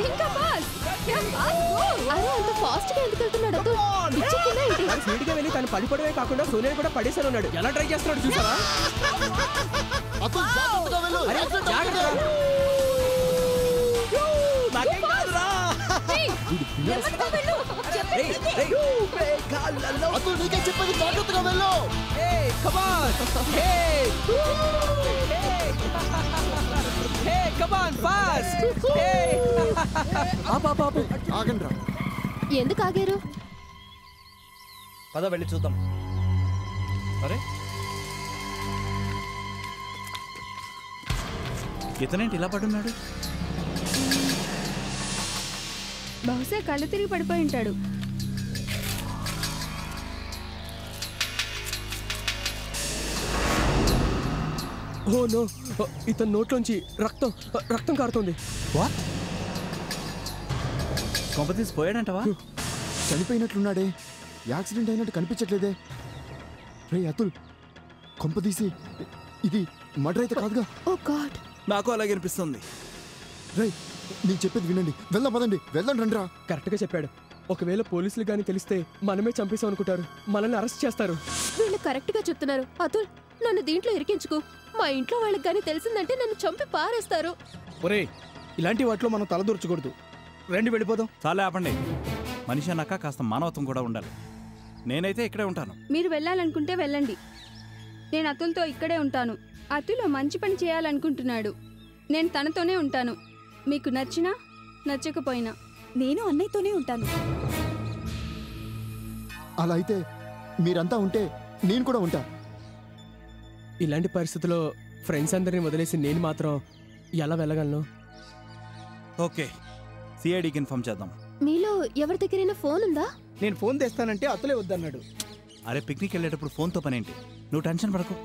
ఇంకా పాస్. అరే అంత ఫాస్ట్ గా ఎందుకు వెళ్తున్నాడు? స్పీడ్ గా వెళ్ళి తను పడిపోవడమే కాకుండా సోనియా కూడా పడేసాను ఉన్నాడు. ఎలా ట్రై చేస్తున్నాడు చూసావా? ఎందుకు ఆగారు? పద వెళ్ళి చూద్దాం. అరే ఇతనేంటి ఇలా పడున్నాడు? బహుశా కళ్ళు తిరిగి పడిపోయి ఉంటాడు. ఓ నో, ఇతని నోట్లోంచి రక్తం కారుతోంది. వాట్? కొంపతీసి పోయాడంటవా? చనిపోయినట్లున్నాడే, యాక్సిడెంట్ అయినట్టు కనిపించట్లేదే. రే అతుల్, కొంపదీసి ఇది మర్డర్ అయితే కాదుగా? ఓ గాడ్, నాకు అలాగే అనిపిస్తుంది. రే నేను చెప్పేది వినండి, వెళ్దాం పదండి. వెళ్దాం రండి రా. కరెక్ట్గా చెప్పాడు. ఒకవేళ పోలీసులు కానీ తెలిస్తే మనమే చంపేసాం అనుకుంటారు, మనల్ని అరెస్ట్ చేస్తారు. వీళ్ళు కరెక్ట్ గా చెప్తున్నారు. అతుల్, నన్ను దీంట్లో ఇరికించుకో. మా ఇంట్లో వాళ్ళకి కానీ తెలిసిందంటే నన్ను చంపి పారేస్తారు. ఒరే, ఇలాంటి వాటిలో మనం తలదూర్చకూడదు. రండి వెళ్ళిపోదాం. చాలా ఆపండి. మనిషి అన్నాక కాస్త మానవత్వం కూడా ఉండాలి. నేనైతే ఇక్కడే ఉంటాను. మీరు వెళ్ళాలనుకుంటే వెళ్ళండి. నేను అతుల్తో ఇక్కడే ఉంటాను. అతుల్ మంచి పని చేయాలనుకుంటున్నాడు. నేను తనతోనే ఉంటాను. మీకు నచ్చినా నచ్చకపోయినా నేను అన్నయ్యతోనే ఉంటాను. అలా అయితే మీరంతా ఉంటే నేను కూడా ఉంటా. ఇలాంటి పరిస్థితుల్లో ఫ్రెండ్స్ అందరినీ వదిలేసి నేను మాత్రం ఎలా వెళ్ళగలను? ఓకే, సిఐడికి ఇన్ఫార్మ్ చేద్దాం. మీలో ఎవరి దగ్గరైనా ఫోన్ ఉందా? నేను ఫోన్ తెస్తానంటే అతులే వద్దన్నాడు. అరే పిక్నిక్ వెళ్ళేటప్పుడు ఫోన్తో పనేంటి? నువ్వు టెన్షన్ పడకు.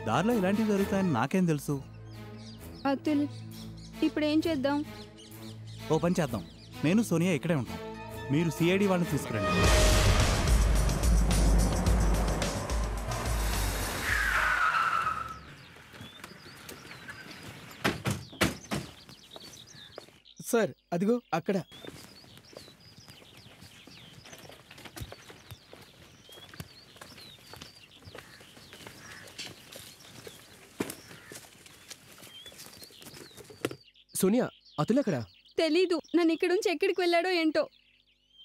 దారిలో ఇలాంటివి జరుగుతాయని నాకేం తెలుసు? అతుల్, ఇప్పుడు ఏం చేద్దాం? ఓ పని చేద్దాం, నేను సోనియా ఇక్కడే ఉంటాం. మీరు సిఐడి వాళ్ళని తీసుకురండి. సార్ అదిగో అక్కడ. సోనియా, అతుల్ ఎక్కడా? తెలీదు. నన్ను ఇక్కడ నుంచి ఎక్కడికి వెళ్ళాడో ఏంటో.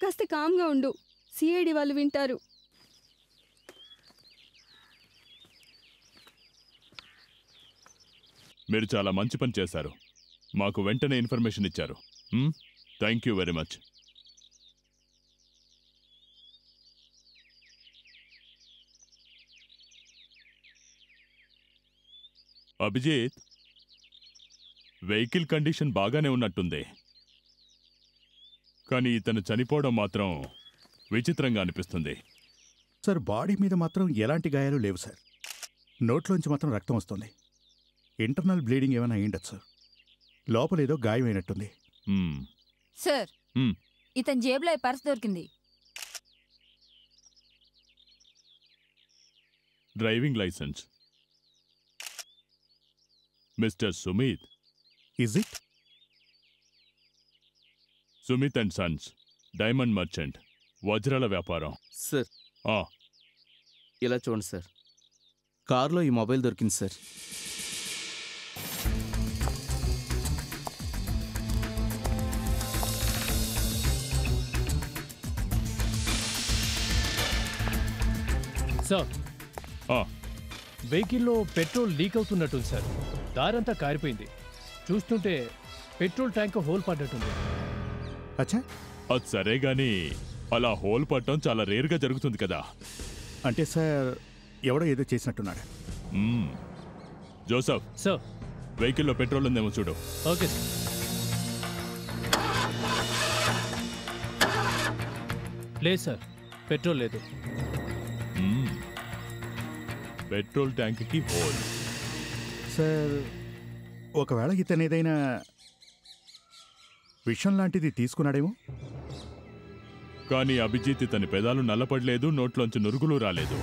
కాస్త కామ్గా ఉండు, సిఐడి వాళ్ళు వింటారు. మీరు చాలా మంచి పని చేశారు. మాకు వెంటనే ఇన్ఫర్మేషన్ ఇచ్చారు. Thank you very much. Abhijit, vehicle condition బాగానే ఉన్నట్టుంది, కానీ ఇతను చనిపోవడం మాత్రం విచిత్రంగా అనిపిస్తుంది. సార్, బాడీ మీద మాత్రం ఎలాంటి గాయాలు లేవు సార్. నోట్లోంచి మాత్రం రక్తం వస్తుంది. ఇంటర్నల్ బ్లీడింగ్ ఏమైనా అయ్యిండొచ్చు. లోపలేదో గాయం అయినట్టుంది. సార్, ఇతని జేబులో పర్స్ దొరికింది. Driving licence. Mister Sumit. Is it? Sumit and sons, diamond merchant, వజ్రాల వ్యాపారం. సార్, ఇలా చూడండి సార్, కారులో ఈ మొబైల్ దొరికింది సార్. సార్, వెహికల్లో పెట్రోల్ లీక్ అవుతున్నట్టుంది సార్. దారంతా కారిపోయింది. చూస్తుంటే పెట్రోల్ ట్యాంక్ హోల్ పడ్డట్టుంది. అచ్చా, అది సరే గాని అలా హోల్ పట్టడం చాలా రేర్గా జరుగుతుంది కదా. అంటే సార్, ఎవడో ఏదో చేసినట్టున్నాడు. జోసఫ్ సార్, వెహికల్లో పెట్రోల్ ఉందేమో చూడు. Okay sir. లేదు సార్, పెట్రోల్ లేదు. పెట్రోల్ ట్యాంక్కి హోల్. సార్, ఒకవేళ ఇతను ఏదైనా విషం లాంటిది తీసుకున్నాడేమో. కానీ అభిజిత్ ఇతని పెదాలు నల్లపడలేదు, నోట్లోంచి నురుగులు రాలేదు.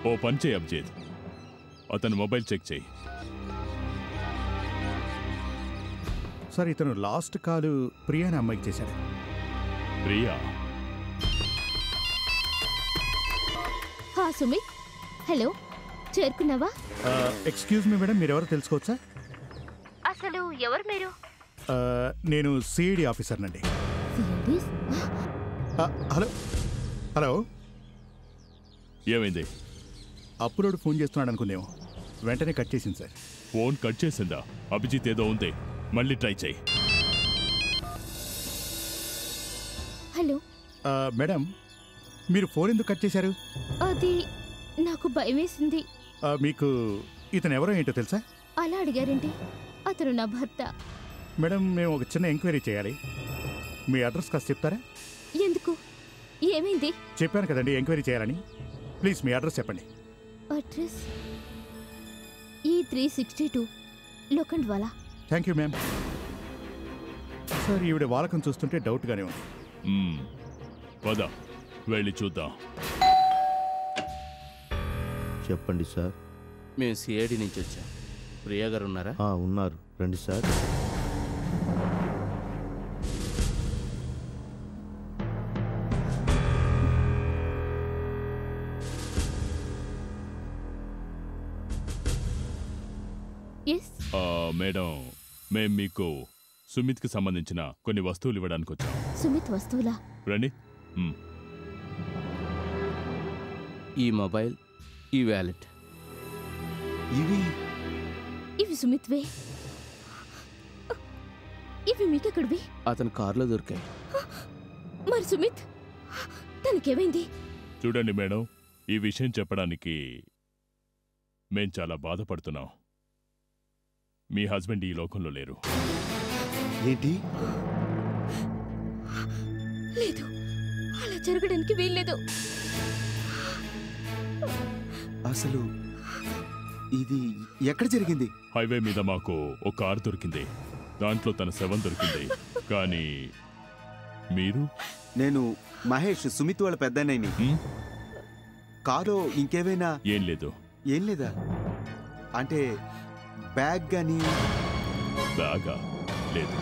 ఓ పని చేయి అభిజిత్, అతని మొబైల్ చెక్ చేయి. సార్ ఇతను లాస్ట్ కాలు ప్రియా అనే అమ్మాయికి చేశాడు. ప్రియా? సుమిత్, హలో, చేరుకున్నావా? ఎక్స్క్యూజ్ మీ మేడం, మీరెవరో తెలుసుకోవచ్చా? అసలు ఎవరు మీరు? నేను సిఐడి ఆఫీసర్నండి. హలో హలో, ఏమైంది? అప్లోడ్ ఫోన్ చేస్తున్నాడు అనుకుందేమో, వెంటనే కట్ చేసింది సార్. ఫోన్ కట్ చేసిందా? అభిజిత్ ఏదో ఉంది, మళ్ళీ ట్రై చేయి. హలో మేడం, మీరు ఫోన్ ఎందుకు కట్ చేశారు? అది నాకు భయం వేసింది. మీకు ఇతను ఎవరో ఏంటో తెలుసా? అలా అడిగారేంటి? అతను నా భర్త. మేడం, మేము ఒక చిన్న ఎంక్వైరీ చేయాలి. మీ అడ్రస్ కాస్త చెప్తారా? ఎందుకు? ఏమైంది? చెప్పాను కదండి ఎంక్వైరీ చేయాలని. ప్లీజ్ మీ అడ్రస్ చెప్పండి. Address E362 Lokhandwala. Thank you ma'am. Sir, ఈవిడ వాలకం చూస్తుంటే డౌట్గానే ఉంది. పద వెళ్ళి చూద్దాం. చెప్పండి సార్. మేము సిఐడి నుంచి వచ్చాం. ప్రియా గారు ఉన్నారా? ఉన్నారు, రండి సార్. మేడం, మేము మీకు సుమిత్కి సంబంధించిన కొన్ని వస్తువులు ఇవ్వడానికి వచ్చాం. సుమిత్ వస్తువులా? రండి. ఈ మొబైల్, ఈ వ్యాలెట్. ఇవి సుమిత్వే. ఇవి మీకెక్కడివి? అతని కారులో దొరికాయి. మరి సుమిత్, తనకేమైంది? చూడండి మేడం, ఈ విషయం చెప్పడానికి మేం చాలా బాధపడుతున్నాం. మీ హస్బెండ్ ఈ లోకంలో లేరు. ఏంటి? లేదు, అలా జరగడానికి వీల్లేదు. అసలు ఇది ఎక్కడ జరిగింది? హైవే మీద మాకు ఒక కారు దొరికింది, దాంట్లో తన శవం దొరికింది. కానీ మీరు? నేను మహేష్, సుమిత్ వాళ్ళ పెద్దన్నయ్యని. కారు ఇంకేమైనా? ఏం లేదు. ఏం లేదా అంటే బ్యాగ్ గాని? బ్యాగా? లేదు.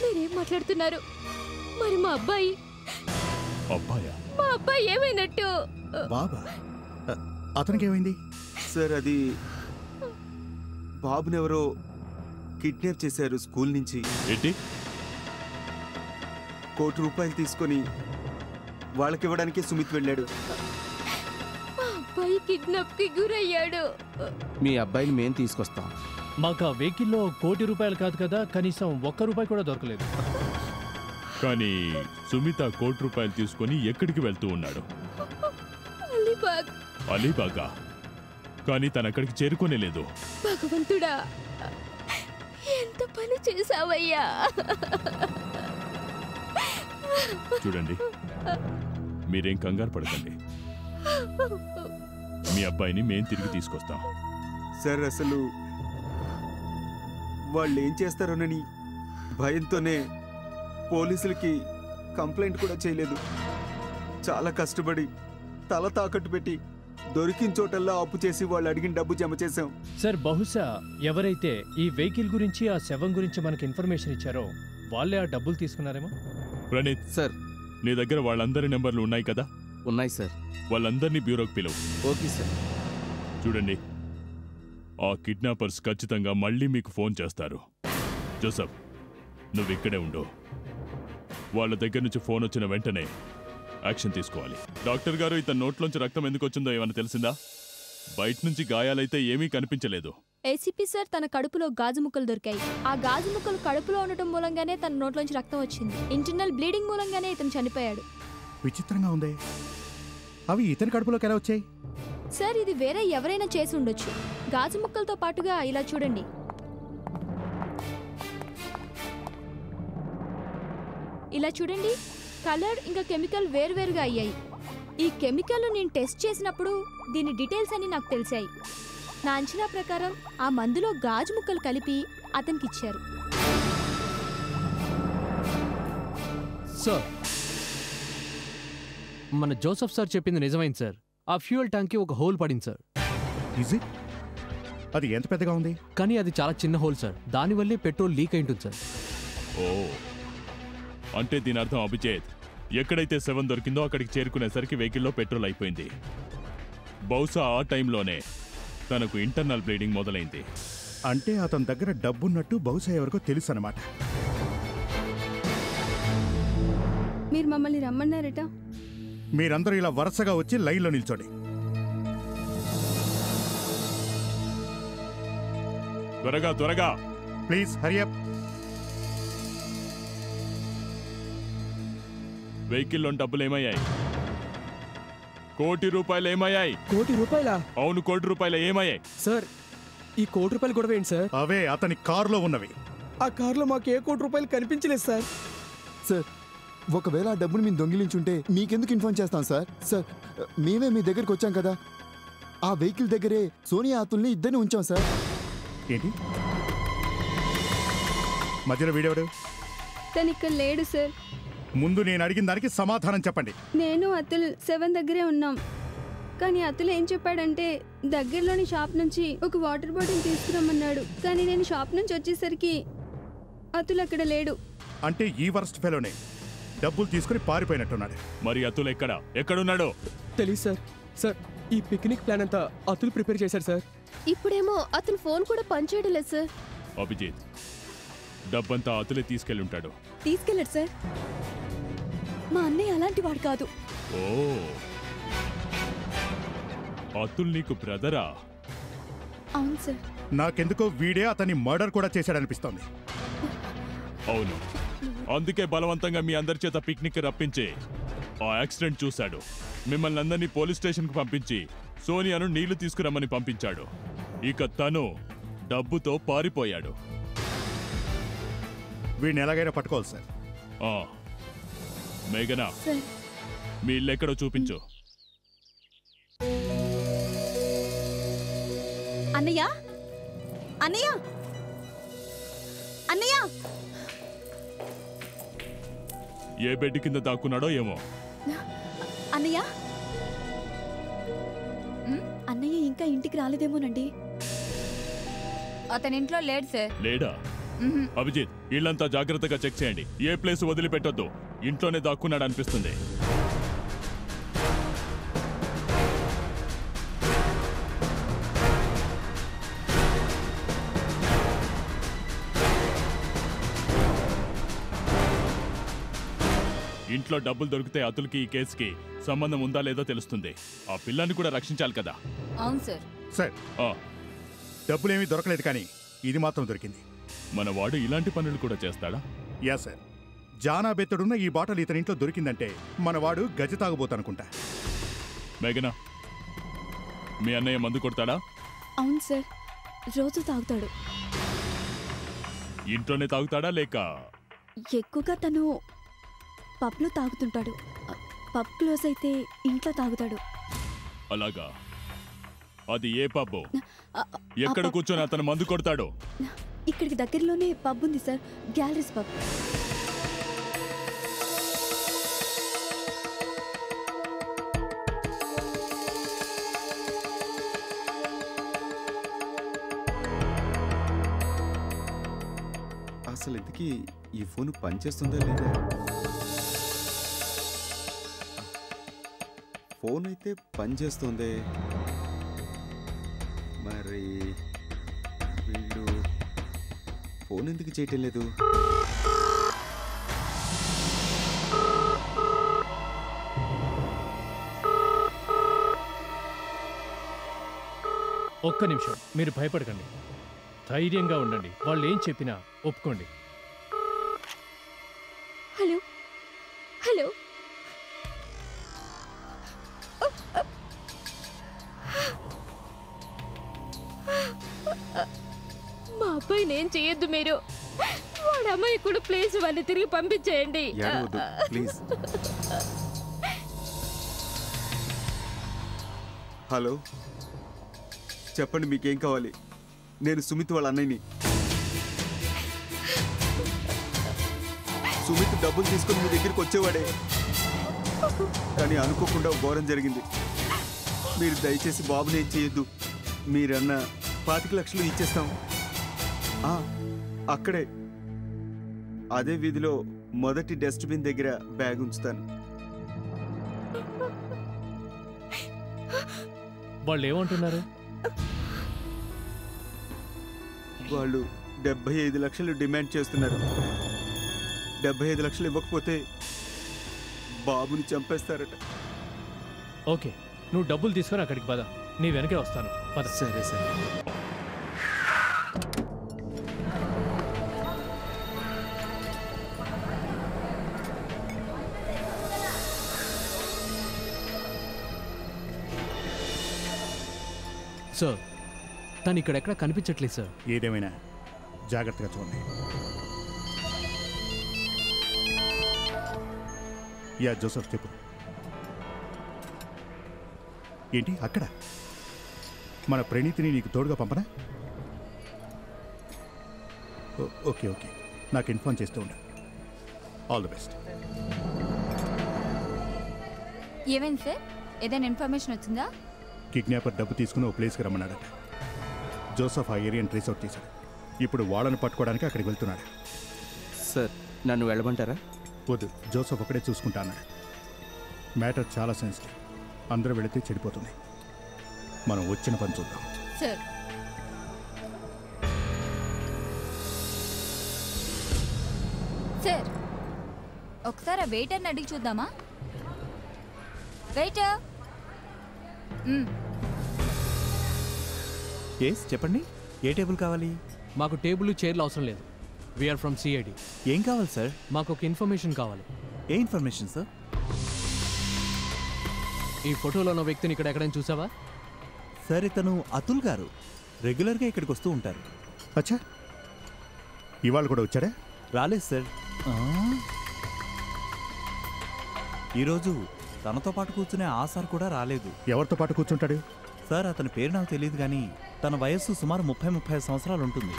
మీరేం మాట్లాడుతున్నారు? మరి మా అబ్బాయి? అబ్బాయా? మా అబ్బాయి ఏమైనట్టు? బాబా? అతనికి ఏమైంది? సార్, అది బాబునెవరో కిడ్నాప్ చేశారు స్కూల్ నుంచి. ఏంటి? ₹1 కోటి తీసుకొని వాళ్ళకివ్వడానికి సుమిత్ వెళ్ళాడు. మా అబ్బాయి కిడ్నాప్ కి గురయ్యాడు. మీ అబ్బాయిని మేం తీసుకొస్తాం. మాకు ఆ వెహికల్లో ₹1 కోటి కాదు కదా, కనీసం ₹1 కూడా దొరకలేదు. కానీ సుమిత ₹1 కోటి తీసుకొని ఎక్కడికి వెళ్తూ ఉన్నాడు? అలీబాగ్. అలీబాగా? కానీ తనక్కడికి చేరుకోనే లేదు. భగవంతుడా, ఎంత పని చేశావయ్యా! చూడండి, మీరేం కంగారు పడకండి. మీ అబ్బాయిని మేం తిరిగి తీసుకొస్తాం. సార్, అసలు వాళ్ళు ఏం చేస్తారోనని భయంతోనే పోలీసులకి కంప్లైంట్ కూడా చేయలేదు. చాలా కష్టపడి తల తాకట్టు పెట్టి దొరికిన చోటల్లా అప్పు చేసి వాళ్ళు అడిగిన డబ్బు జమ చేశాం. సార్, బహుశా ఎవరైతే ఈ వెహికల్ గురించి, ఆ శవం గురించి మనకి ఇన్ఫర్మేషన్ ఇచ్చారో వాళ్ళే ఆ డబ్బులు తీసుకున్నారేమో. ప్రణీత్ సార్, నీ దగ్గర వాళ్ళందరి నెంబర్లు ఉన్నాయి కదా? ఉన్నాయి సార్. వాళ్ళందరినీ బ్యూరోకి పిలువు. Okay sir. చూడండి, ఆ కిడ్నాపర్స్ ఖచ్చితంగా మళ్ళీ మీకు ఫోన్ చేస్తారు. జోసఫ్, నువ్వు ఇక్కడే ఉండు. వాళ్ళ దగ్గర నుంచి ఫోన్ వచ్చిన వెంటనే యాక్షన్ తీసుకోవాలి. డాక్టర్ గారు, ఇతని నోట్లోంచి రక్తం ఎందుకు వచ్చిందో ఏమైనా తెలిసిందా? బయట నుంచి గాయాలైతే ఏమీ కనిపించలేదు. ఏసీపీ సార్, తన కడుపులో గాజు ముక్కలు దొరికాయి. ఆ గాజు ముక్కలు కడుపులో ఉండటం మూలంగానే తన నోట్లోంచి రక్తం వచ్చింది. ఇంటర్నల్ బ్లీడింగ్ మూలంగానే ఇతను చనిపోయాడు. విచిత్రంగా ఉంది. అవి ఇతని కడుపులోకి ఎలా వచ్చాయి? సార్, ఇది వేరే ఎవరైనా చేసి ఉండొచ్చు. గాజు ముక్కలతో పాటుగా ఇలా చూడండి. ఇలా చూడండి, కలర్ ఇంకా కెమికల్ వేరువేరుగా అయ్యాయి. ఈ కెమికల్ నేను టెస్ట్ చేసినప్పుడు దీని డీటెయిల్స్ అన్ని నాకు తెలిసాయి. నా అంచనా ప్రకారం ఆ మందులో గాజు ముక్కలు కలిపి అతనికి ఇచ్చారు. సార్, మన జోసఫ్ సార్ చెప్పింది నిజమైంది సార్. ఆ ఫ్యూయల్ ట్యాంక్కి ఒక హోల్ పడింది సార్. ఈజీ అది ఎంత పెద్దగా ఉంది? కానీ అది చాలా చిన్న హోల్ సార్. దానివల్లే పెట్రోల్ లీక్ అయి ఉంటుంది సార్. ఓ అంటే దీని అర్థం అభిజిత్ ఎక్కడైతే 7 దొరికిందో అక్కడికి చేరుకునేసరికి వెహికల్లో పెట్రోల్ అయిపోయింది. బహుశా ఆ టైంలోనే తనకు ఇంటర్నల్ బ్లీడింగ్ మొదలైంది. అంటే అతని దగ్గర డబ్బున్నట్టు బహుశా ఎవరికో తెలుసు అన్నమాట. మీరు మమ్మల్ని రమ్మన్నారట. మీరందరూ ఇలా వరుసగా వచ్చి లైన్లో నిల్చోండి. త్వరగా త్వరగా ప్లీజ్ హరి అప్. వెహికల్లో డబ్బులు ఏమయ్యాయి? ₹1 కోటి ఏమయ్యాయి? ₹1 కోటి? అవును, ₹1 కోటి ఏమయ్యాయి? సార్ ఈ ₹1 కోటి గొడవ ఏంటి సార్? అవే అతని కారులో ఉన్నవి. ఆ కారులో మాకు ఏ ₹1 కోటి కనిపించలేదు సార్. సార్ ఒకవేళ ఆ డబ్బును మేము దొంగిలించుంటే మీకెందుకు ఇన్ఫార్మ్ చేస్తాం సార్? సార్ మేమే మీ దగ్గరికి వచ్చాం కదా. ఆ వెహికల్ దగ్గరే సోనియా అతుల్ని ఇద్దరిని ఉంచాం సార్. ఏంటి మధ్యలో వీడెవడు? తను ఇక్కడ లేడు సార్. ముందు నేను అడిగిన దానికి సమాధానం చెప్పండి. నేను అతుల్ 7 దగ్గరే ఉన్నాం. కానీ అతుల్ ఏం చెప్పాడంటే దగ్గరలోని షాప్ నుంచి ఒక వాటర్ బాటిల్ తీసుకురమ్మన్నాడు. కానీ నేను షాప్ నుంచి వచ్చేసరికి అతుల్ అక్కడ లేడు. అంటే ఈ వర్స్ట్ ఫెలోనే డబ్బులు తీసుకుని పారిపోయినట్టున్నాడు. మరి అతుల్ ఎక్కడున్నాడో తెలియదు సార్. సార్ ఈ పిక్నిక్ ప్లాన్ అంతా అతుల్ ప్రిపేర్ చేశారు సార్. ఇప్పుడేమో అతను ఫోన్ కూడా పనిచేయడం లేదు సార్. అభిజిత్ డబ్బంతా అతులే తీసుకెళ్ళి ఉంటాడు. తీసుకెళ్ళాడు సార్. మా అన్నయ్య అలాంటి వాడు కాదు. ఓ అతుల్ నీకు బ్రదరా? అవును సార్. నాకెందుకో వీడే అతన్ని మర్డర్ కూడా చేశాడనిపిస్తోంది. అవును, అందుకే బలవంతంగా మీ అందరి చేత పిక్నిక్ రప్పించి ఆ యాక్సిడెంట్ చూశాడు. మిమ్మల్ని అందరినీ పోలీస్ స్టేషన్కి పంపించి సోనియాను నీళ్లు తీసుకురమ్మని పంపించాడు. ఇక తను డబ్బుతో పారిపోయాడు. వీడిని ఎలాగైనా పట్టుకోవాలి సార్. మేఘనా, మీ ఇల్లు ఎక్కడో చూపించు. అన్నయ్య అన్నయ్య అన్నయ్య ఏ బెడ్ కింద దాక్కున్నాడో ఏమో. అన్నయ్య అన్నయ్య ఇంకా ఇంటికి రాలేదేమోనండి. అతని ఇంట్లో లేడు సార్. లేడా? అభిజిత్ ఇల్లంతా జాగ్రత్తగా చెక్ చేయండి. ఏ ప్లేస్ వదిలిపెట్టొద్దు. ఇంట్లోనే దాక్కున్నాడు అనిపిస్తుంది. ఇంట్లో డబ్బులు దొరికితే అతుల్కి ఈ కేసుకి సంబంధం ఉందా లేదో తెలుస్తుంది. ఆ పిల్లాన్ని కూడా రక్షించాలి కదా. అవును సార్. సార్ డబ్బులేమీ దొరకలేదు, కానీ ఇది మాత్రం దొరికింది. మన వాడు ఇలాంటి పనులు కూడా చేస్తాడా? Yeah sir. జానా బెత్తడున్న ఈ బాటలు ఇతని ఇంట్లో దొరికిందంటే మన వాడు గజ తాగబోతనుకుంటా. మేఘనా, మీ అన్నయ్య మందు కొడతాడా? అవును సార్, రోజు తాగుతాడు. ఇంట్లోనే తాగుతాడా లేక? ఎక్కువగా తను పబ్లో తాగుతుంటాడు. పబ్ క్లోజ్ అయితే ఇంట్లో తాగుతాడు. అలాగా? అది ఏ పబ్బు? ఎక్కడ కూర్చొని అతను మందు కొడతాడో? ఇక్కడికి దగ్గరలోనే పబ్ ఉంది సార్, గ్యాలరీస్ పబ్. అసలు ఇంతకీ ఈ ఫోన్ పనిచేస్తుందా లేదా? ఫోన్ అయితే పనిచేస్తుంది. మరి వీళ్ళు ఫోన్ ఎందుకు చేయటం లేదు? ఒక్క నిమిషం, మీరు భయపడకండి, ధైర్యంగా ఉండండి. వాళ్ళు ఏం చెప్పినా ఒప్పుకోండి. హలో హలో, మా అబ్బాయిని ఏం చేయొద్దు మీరు. వాడు అమ్మాయి కూడా ప్లీజ్ వాళ్ళని తిరిగి పంపించేయండి. ప్లీజ్. హలో చెప్పండి, మీకేం కావాలి? నేను సుమిత్ వాళ్ళ అన్నయ్యని. సుమిత్ డబ్బులు తీసుకొని మీ దగ్గరికి వచ్చేవాడే, కానీ అనుకోకుండా ఘోరం జరిగింది. మీరు దయచేసి బాబుని ఏం చేయొద్దు. మీరన్న 25 లక్షలు ఇచ్చేస్తాం. అక్కడే అదే వీధిలో మొదటి డస్ట్బిన్ దగ్గర బ్యాగ్ ఉంచుతాను. వాళ్ళు ఏమంటున్నారు? వాళ్ళు 75 లక్షలు డిమాండ్ చేస్తున్నారు. 75 లక్షలు ఇవ్వకపోతే బాబుని చంపేస్తారట. ఓకే, నువ్వు డబ్బులు తీసుకొని అక్కడికి పద, నీ వెనకే వస్తాను. పద. సరే సరే. సార్, తను ఇక్కడెక్కడ కనిపించట్లేదు సార్. ఏదేమైనా జాగ్రత్తగా చూడండి. యా జోసెఫ్, చెప్పు. ఏంటి అక్కడ? మన ప్రణీతిని నీకు తోడుగా పంపనా? ఓకే ఓకే, నాకు ఇన్ఫార్మ్ చేస్తూ ఉండు. All the best. ఏమైంది సార్? ఏదైనా ఇన్ఫర్మేషన్ వచ్చిందా? కిడ్నాపర్ డబ్బు తీసుకుని ఓ ప్లేస్కి రమ్మన్నాడట. జోసెఫ్ ఆ ఏరియాని ట్రేస్ అవుట్ చేశాడు. ఇప్పుడు వాళ్ళని పట్టుకోవడానికి అక్కడికి వెళ్తున్నాడు. సార్, నన్ను వెళ్ళమంటారా? వద్దు, జోసెఫ్ ఒకడే చూసుకుంటా అన్నాడు. మ్యాటర్ చాలా సెన్సిటివ్. అందరూ వెళితే చెడిపోతుంది. మనం వచ్చిన పని చూద్దాం. సార్, సార్ ఒకసారి ఆ వెయిటర్ని అడిగి చూద్దామా? వెయిటర్. ఎస్, చెప్పండి. ఏ టేబుల్ కావాలి? మాకు టేబుల్ చైర్లు అవసరం లేదు. We're from CID. ఏం కావాలి సార్? మాకు ఒక ఇన్ఫర్మేషన్ కావాలి. ఏ ఇన్ఫర్మేషన్ సార్? ఈ ఫోటోలో ఉన్న వ్యక్తిని ఇక్కడ ఎక్కడైనా చూసావా? సార్, ఇతను అతుల్ గారు. రెగ్యులర్గా ఇక్కడికి వస్తూ ఉంటారు. అచ్చా, ఇవాళ కూడా వచ్చారా? రాలేదు సార్. ఈరోజు తనతో పాటు కూర్చునే ఆ సార్ కూడా రాలేదు. ఎవరితో పాటు కూర్చుంటాడు? సార్, అతని పేరు నాకు తెలియదు, కానీ తన వయస్సు సుమారు 30-35 సంవత్సరాలు ఉంటుంది.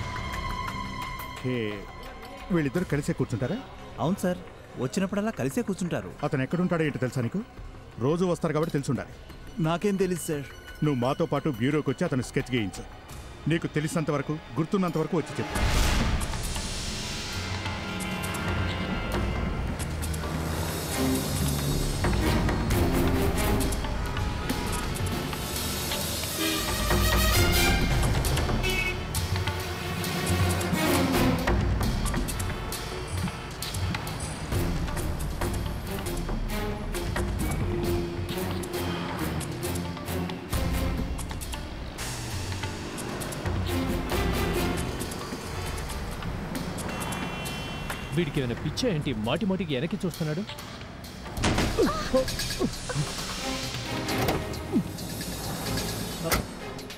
వీళ్ళిద్దరు కలిసే కూర్చుంటారా? అవును సార్, వచ్చినప్పుడల్లా కలిసే కూర్చుంటారు. అతను ఎక్కడుంటాడో ఏంటో తెలుసా నీకు? రోజు వస్తారు కాబట్టి తెలిసి ఉండాలి. నాకేం తెలియదు సార్. నువ్వు మాతో పాటు బ్యూరోకి వచ్చి అతను స్కెచ్ గీయించు. నీకు తెలిసినంత వరకు, గుర్తున్నంత వరకు వచ్చి చెప్పు. వీడికి ఏమైనా పిచ్చా ఏంటి? మాటి మాటికి వెనక్కి చూస్తున్నాడు.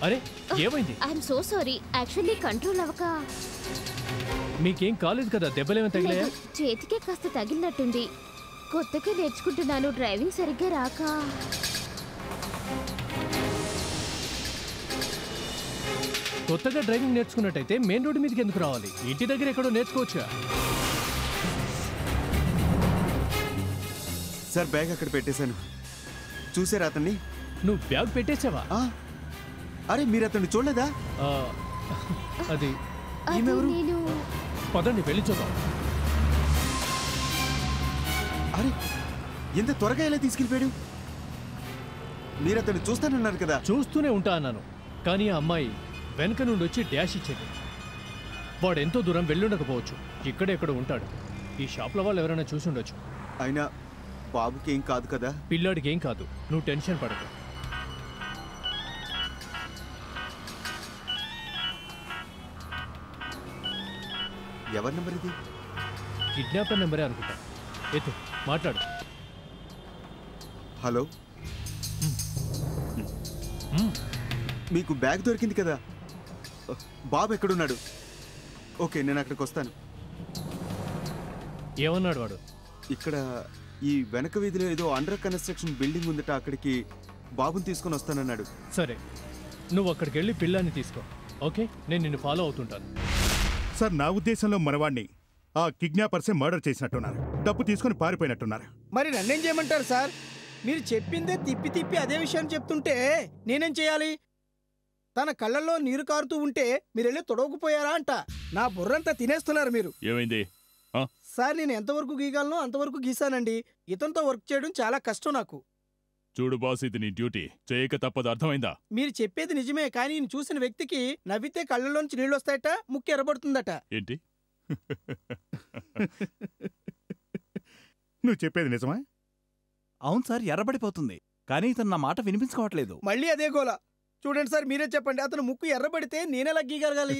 అరే, ఏమైంది? I'm so sorry. Actually control అవ్వక. మీకేం కాలేదు కదా? దెబ్బలేమైనా తగిలాయా? చేతికే కాస్త తగిలినట్టుంది. కొత్తగా నేర్చుకుంటున్నాను, డ్రైవింగ్ సరిగ్గా రాక. కొత్తగా డ్రైవింగ్ నేర్చుకున్నట్టయితే మెయిన్ రోడ్డు మీదకి ఎందుకు రావాలి? ఇంటి దగ్గర ఎక్కడో నేర్చుకోవచ్చుగా. సార్, బ్యాగ్ అక్కడ పెట్టేశాను. చూసారా అతన్ని? నువ్వు బ్యాగ్ పెట్టేసావా? అరే, మీరు అతన్ని చూడలేదా? అది నేను పదండి వెళ్ళి చూద్దాం. అరే, ఎంత త్వరగా ఎలా తీసుకెళ్ళిపోయాడు? మీరు అతన్ని చూస్తానన్నారు కదా? చూస్తూనే ఉంటా అన్నాను, కానీ ఆ అమ్మాయి వెనక నుండి వచ్చి డాష్ ఇచ్చేది. వాడు ఎంతో దూరం వెళ్ళుండకపోవచ్చు, ఇక్కడెక్కడ ఉంటాడు. ఈ షాప్లో వాళ్ళు ఎవరైనా చూసి ఉండొచ్చు. అయినా బాబుకి ఏం కాదు కదా? పిల్లాడికి ఏం కాదు, నువ్వు టెన్షన్ పడకు. ఎవరి నెంబర్ ఇది? కిడ్నాపర్ నెంబరే అనుకుంటా. ఎత్తు, మాట్లాడు. హలో, మీకు బ్యాగ్ దొరికింది కదా? బాబు ఎక్కడున్నాడు? ఓకే, నేను అక్కడికి వస్తాను. ఏమన్నాడు వాడు? ఇక్కడ ఈ వెనక వీధిలో ఏదో అండర్ కన్స్ట్రక్షన్ బిల్డింగ్ ఉందట, అక్కడికి బాబుని తీసుకొని వస్తానన్నాడు. సరే, నువ్వు అక్కడికి వెళ్ళి పిల్లాన్ని తీసుకో. ఓకే, నేను నిన్ను ఫాలో అవుతుంటాను. సార్, నా ఉద్దేశంలో మనవాణ్ణి ఆ కిడ్నాపర్సే మర్డర్ చేసినట్టున్నారు. డబ్బు తీసుకొని పారిపోయినట్టున్నారు. మరి నన్నేం చేయమంటారు సార్? మీరు చెప్పిందే తిప్పి తిప్పి అదే విషయం చెప్తుంటే నేనేం చేయాలి? తన కళ్ళల్లో నీరు కారుతూ ఉంటే మీరెళ్ళి తొడవకపోయారా అంట. నా బుర్రంతా తినేస్తున్నారు మీరు. ఏమైంది? సార్, నేను ఎంతవరకు గీయగలనో అంతవరకు గీసానండి. ఇతనితో వర్క్ చేయడం చాలా కష్టం నాకు. చూడు బాస్, ఇది నీ డ్యూటీ, చేయక తప్పదు, అర్థమైందా? మీరు చెప్పేది నిజమే, కానీ నేను చూసిన వ్యక్తికి నవ్వితే కళ్ళలోంచి నీళ్ళు వస్తాయట, ముక్కు ఎర్రబడుతుందట. ఏంటి? నువ్వు చెప్పేది నిజమా? అవును సార్, ఎర్రబడిపోతుంది, కానీ ఇతను నా మాట వినిపించుకోవట్లేదు. మళ్ళీ అదే గోల. చూడండి సార్, మీరే చెప్పండి, అతను ముక్కు ఎర్రబడితే నేనెలా గీయగలగాలి?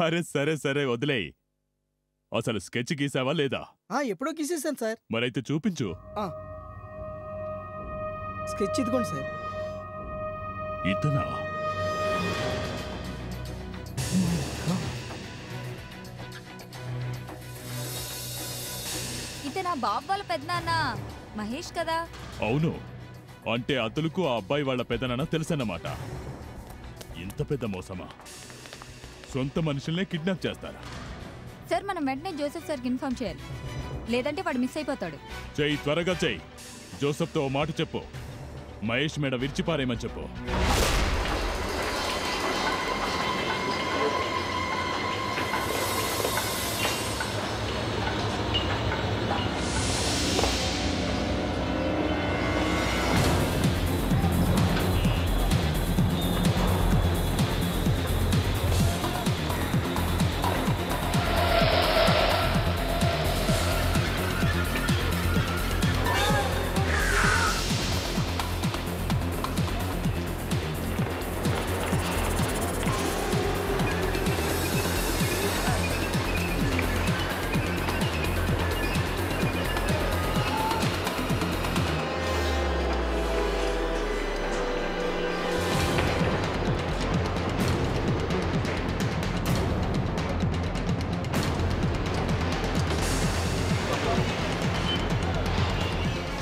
అరే సరే సరే, వదిలేయ్. అసలు స్కెచ్ గీసావా లేదా? ఎప్పుడో గీసేసాను సార్. మరైతే చూపించు. స్కెచ్ ఇదిగోండి సార్. ఇతనా? ఇతనా బాబు వాళ్ళ పెద్దనాన్న మహేష్ కదా? అవును, అంటే అతలుకు ఆ అబ్బాయి వాళ్ళ పెదనాన్న తెలుసన్నమాట. ఇంత పెద్ద మోసమా? సొంత మనుషుల్నే కిడ్నాప్ చేస్తారా? సార్, మనం వెంటనే జోసెఫ్ సార్కి ఇన్ఫార్మ్ చేయాలి, లేదంటే వాడు మిస్ అయిపోతాడు. చెయ్యి, త్వరగా చెయ్యి. జోసెఫ్తో ఓ మాట చెప్పు, మహేష్ మేడ విరిచిపారేయమని చెప్పు.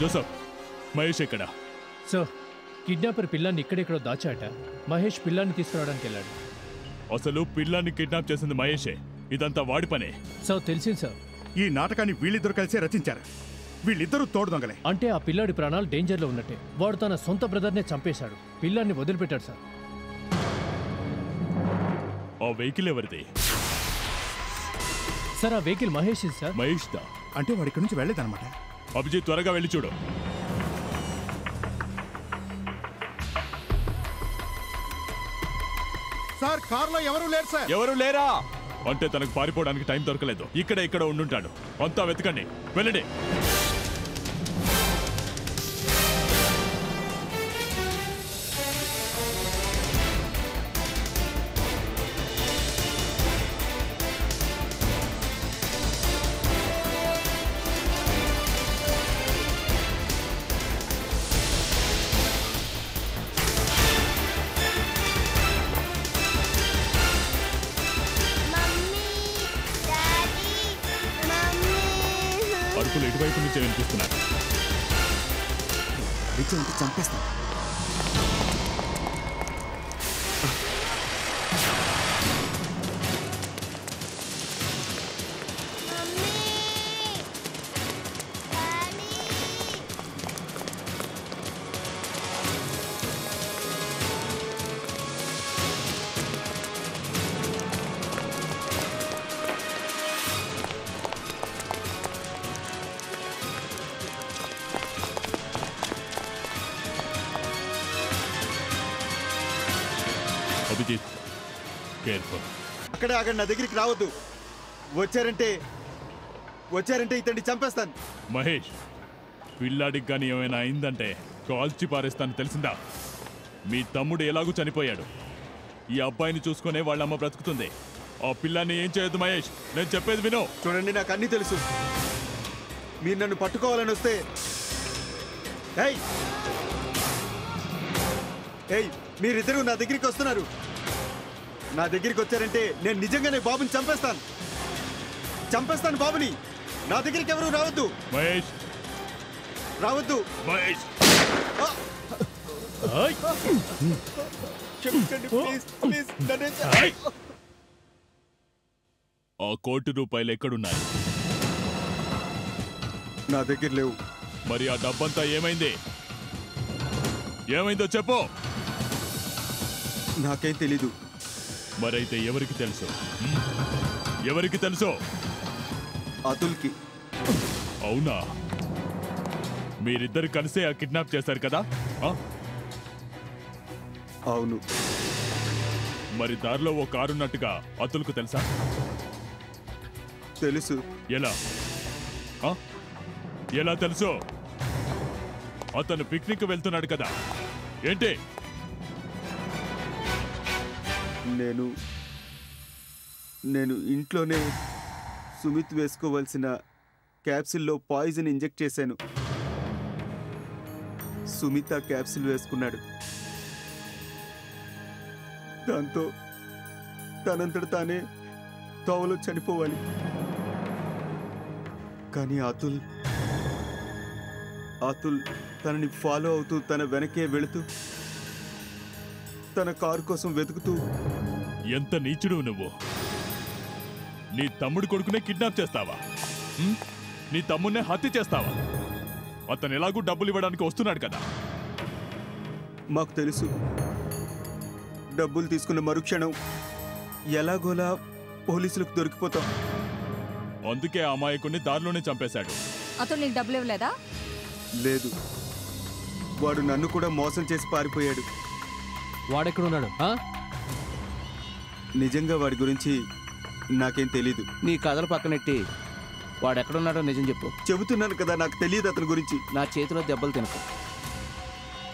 జోసఫ్, మహేష్ ఎక్కడా? సార్, కిడ్నాపర్ పిల్లాన్ని ఇక్కడెక్కడో దాచాట. మహేష్ పిల్లాన్ని తీసుకురావడానికి వెళ్ళాడు. అసలు పిల్లాన్ని కిడ్నాప్ చేసింది మహేషే. ఇదంతా వాడి పనే. సార్, తెలిసింది సార్. ఈ నాటకాన్ని వీళ్ళిద్దరు కలిసే రచించారు. వీళ్ళిద్దరూ తోడు దొంగలే. అంటే ఆ పిల్లాడి ప్రాణాలు డేంజర్లో ఉన్నట్టే. వాడు తన సొంత బ్రదర్నే చంపేశాడు, పిల్లాన్ని వదిలిపెట్టాడు సార్. ఆ వెహికల్ ఎవరిది? సార్, ఆ వెహికల్ మహేష్ సార్. మహేష్ దా? అంటే వాడి ఇక్కడి నుంచి వెళ్ళేదన్నమాట. అభిజిత్, త్వరగా వెళ్ళి చూడు. సార్, కారులో ఎవరు లేరు సార్. ఎవరు లేరా? అంటే తనకు పారిపోవడానికి టైం దొరకలేదు. ఇక్కడ ఉండుంటాడు. అంతా వెతకండి, వెళ్ళండి. అరుపులు ఇటువైపు నుంచే వినిపిస్తున్నారు. చంపేస్తాను. అభిజిత్, కేర్ఫుల్. అక్కడే ఆగండి, నా దగ్గరికి రావద్దు. వచ్చారంటే ఇతన్ని చంపేస్తాను. మహేష్, పిల్లాడికి కానీ ఏమైనా అయిందంటే కాల్చి పారేస్తాను, తెలిసిందా? మీ తమ్ముడు ఎలాగూ చనిపోయాడు. ఈ అబ్బాయిని చూసుకునే వాళ్ళమ్మ బ్రతుకుతుంది. ఆ పిల్లాన్ని ఏం చేయొద్దు మహేష్, నేను చెప్పేది విను. చూడండి, నాకు అన్నీ తెలుసు. మీరు నన్ను పట్టుకోవాలని వస్తే మీరిద్దరూ నా దగ్గరికి వస్తున్నారు. నా దగ్గరికి వచ్చారంటే నేను నిజంగానే బాబుని చంపేస్తాను బాబుని. నా దగ్గరికి ఎవరు రావద్దు. మహేష్, రావద్దు. మహేష్, ఆ ₹1,00,00,000 ఎక్కడున్నాయి? నా దగ్గర లేవు. మరి ఆ డబ్బంతా ఏమైంది? ఏమైందో చెప్పు. నాకేం తెలీదు. మరైతే ఎవరికి తెలుసు? ఎవరికి తెలుసు? అతుల్కి. అవునా? మీరిద్దరు కలిసే ఆ కిడ్నాప్ చేశారు కదా? అవును. మరి దారిలో ఓ కారున్నట్టుగా అతుల్కు తెలుసా? తెలుసు. ఎలా ఎలా తెలుసు? అతను పిక్నిక్ వెళ్తున్నాడు కదా, ఏంటి? నేను ఇంట్లోనే సుమిత్ వేసుకోవాల్సిన క్యాప్సిల్లో పాయిజన్ ఇంజెక్ట్ చేశాను. సుమిత్ ఆ క్యాప్సిల్ వేసుకున్నాడు. దాంతో తనంతట తానే తోవలో చనిపోవాలి. కానీ అతుల్ తనని ఫాలో అవుతూ తన వెనకే వెళుతూ తన కారు కోసం వెతుకుతూ. ఎంత నీచుడు నువ్వు! నీ తమ్ముడు కొడుకునే కిడ్నాప్ చేస్తావా? నీ తమ్ముడినే హత్య చేస్తావా? అతను ఎలాగూ డబ్బులు ఇవ్వడానికి వస్తున్నాడు కదా. మాకు తెలుసు, డబ్బులు తీసుకున్న మరుక్షణం ఎలాగోలా పోలీసులకు దొరికిపోతాం. అందుకే ఆ అమాయకుడిని దారిలోనే చంపేశాడు. అతను నీకు డబ్బులు ఇవ్వలేదా? లేదు, వాడు నన్ను కూడా మోసం చేసి పారిపోయాడు. వాడెక్కడున్నాడు? నిజంగా వాడి గురించి నాకేం తెలీదు. నీ కథలు పక్కనెట్టి వాడెక్కడున్నాడో నిజం చెప్పు. చెబుతున్నాను కదా, నాకు తెలియదు అతని గురించి. నా చేతిలో దెబ్బలు తినకు.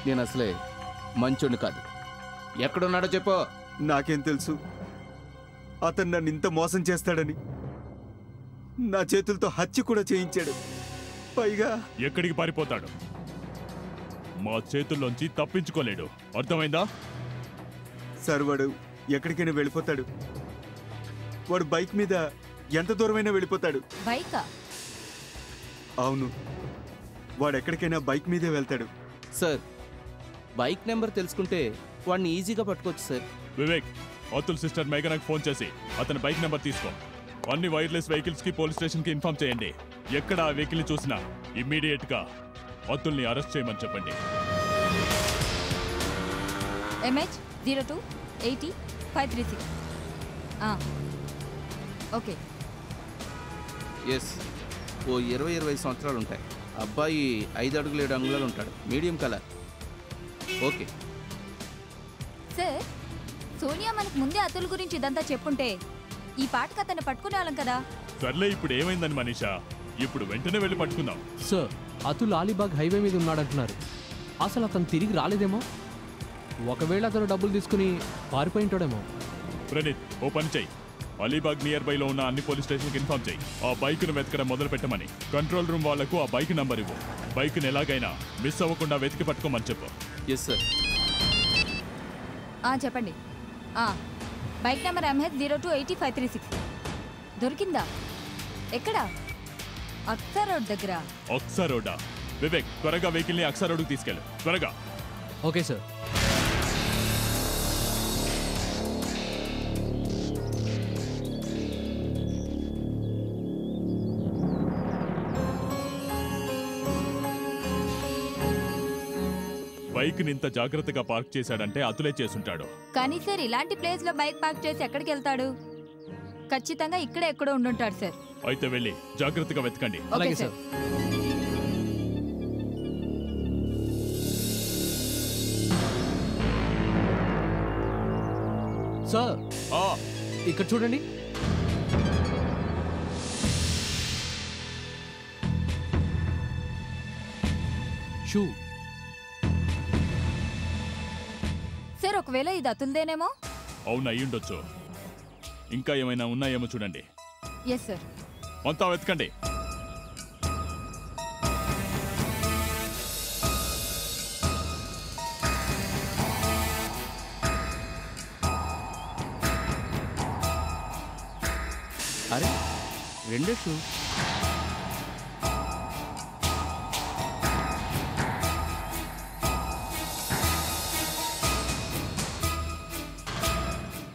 నేను అసలే మంచోడిని కాదు. ఎక్కడున్నాడో చెప్పు. నాకేం తెలుసు అతను నన్ను ఇంత మోసం చేస్తాడని. నా చేతులతో హత్య కూడా చేయించాడు. పైగా ఎక్కడికి పారిపోతాడు? మా చేతుల్లోంచి తప్పించుకోలేడు, అర్థమైందా? సార్, వాడు ఎక్కడికైనా వెళ్ళిపోతాడు. వాడు బైక్ మీద ఎంత దూరమైనా వెళ్ళిపోతాడు. బైకా? అవును, వాడు ఎక్కడికైనా బైక్ మీదే వెళ్తాడు. సార్, బైక్ నెంబర్ తెలుసుకుంటే వాడిని ఈజీగా పట్టుకోవచ్చు సార్. వివేక్, అతుల్ సిస్టర్ మేఘనాకు ఫోన్ చేసి అతని బైక్ నెంబర్ తీసుకో. అన్ని వైర్లెస్ వెహికల్స్ కి పోలీస్ స్టేషన్ కి ఇన్ఫార్మ్ చేయండి. ఎక్కడ ఆ వెహికల్ ని చూసినా ఇమ్మీడియట్ గా అతుల్ని అరెస్ట్ చేయమని చెప్పండి. MH0280-536. ఓకే. ఎస్, ఓ 20-25 సంవత్సరాలు ఉంటాయి. అబ్బాయి 5 అడుగులు 7 అంగుళాలు ఉంటాడు. Medium colour. Okay sir, Sonia మనకు ముందే అతుల్ గురించి ఇదంతా చెప్పుంటే ఈ పాటకు అతన్ని పట్టుకునే వాళ్ళం కదా. సర్లే, ఇప్పుడు ఏమైందని మనీషా? ఇప్పుడు వెంటనే వెళ్ళి పట్టుకుందాం. సార్, అతుల్ అలీబాగ్ హైవే మీద ఉన్నాడంటున్నారు. అసలు అతను తిరిగి రాలేదేమో. ఒకవేళ అతను డబ్బులు తీసుకుని పారిపోయింటాడేమో. ప్రణీత్, ఓ పని చెయ్యి. అలీబాగ్ నియర్ బై లో ఉన్న అన్ని పోలీస్ స్టేషన్కి ఇన్ఫార్మ్ చేయి. ఆ బైక్ ను వెతకడం మొదలు పెట్టమని. కంట్రోల్ రూమ్ వాళ్లకు ఆ బైక్ నంబర్ ఇవ్వు. బైక్ ని ఎలాగైనా మిస్ అవ్వకుండా వెతికి పట్టుకోమని చెప్పు. Yes sir. చెప్పండి. Bike number MH0280-536. దొరికిందా? ఎక్కడా? అక్సా రోడ్ దగ్గర. అక్సా రోడా? వివేక్, త్వరగా వెహికల్ ని అక్సా రోడ్డుకు తీసుకెళ్ళు, త్వరగా. Okay sir. బైక్ ని ఇంత జాగ్రత్తగా పార్క్ చేశాడంటే అతులే చేసుంటాడు. కానీ సార్, ఇలాంటి ప్లేస్ లో బైక్ పార్క్ చేసి ఎక్కడికి వెళ్తాడు? ఖచ్చితంగా ఇక్కడే ఎక్కడో ఉండుంటాడు సార్. అయితే వెళ్ళి జాగ్రత్తగా వెతకండి. అలాగే సార్. సార్, ఇక్కడ చూడండి. షూ. సార్, ఒకవేళ ఇది అతుల్దేనేమో. అవును, అయ్యుండొచ్చు. ఇంకా ఏమైనా ఉన్నాయేమో చూడండి. Yes sir. అంతా వెతకండి. అరే, రెండే shoe.